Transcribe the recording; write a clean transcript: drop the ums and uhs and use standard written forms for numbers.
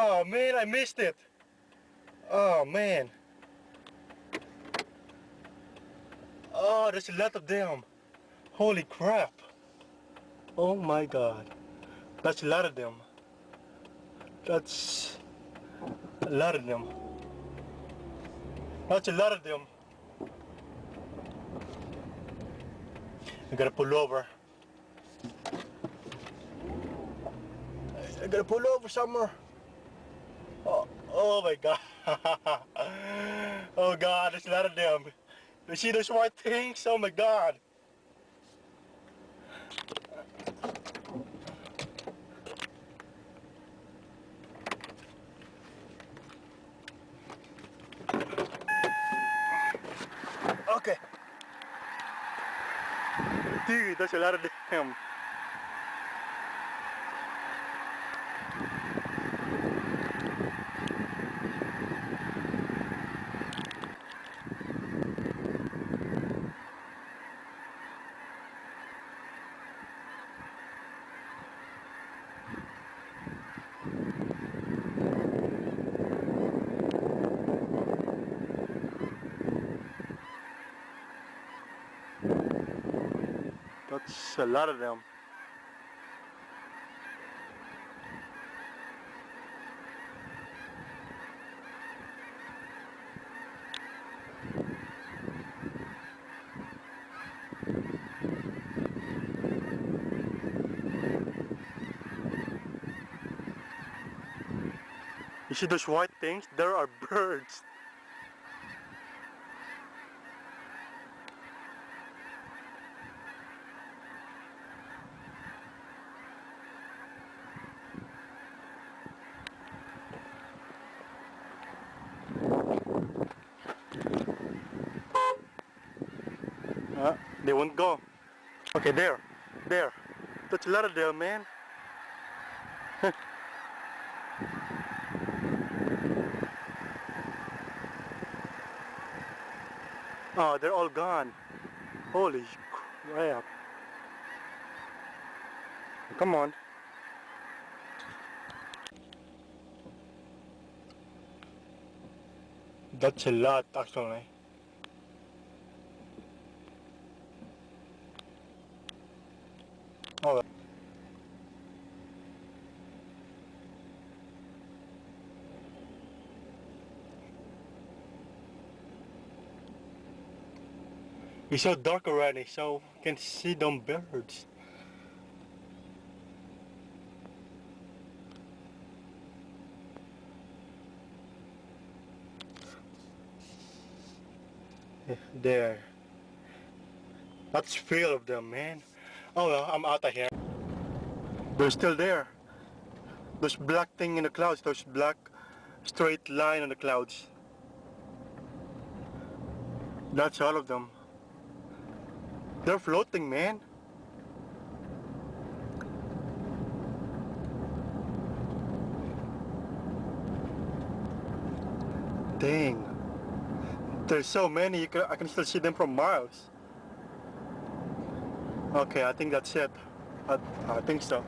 Oh man, I missed it. Oh man. Oh, there's a lot of them. Holy crap. Oh my god. That's a lot of them. That's a lot of them. That's a lot of them. I gotta pull over. I gotta pull over somewhere. Oh my god. Oh god, there's a lot of them. You see those white things? Oh my god. Okay. Dude, there's a lot of them. That's a lot of them. You see those white things? There are birds. They won't go. Okay, there. There. That's a lot of them, man. Oh, they're all gone. Holy crap. Come on. That's a lot, actually. Oh. It's so dark already, so you can see them birds. There. That's full of them, man. Oh well, I'm out of here. They're still there. Those black thing in the clouds, those black straight line in the clouds. That's all of them. They're floating, man. Dang. There's so many, I can still see them from miles. Okay, I think that's it. I think so.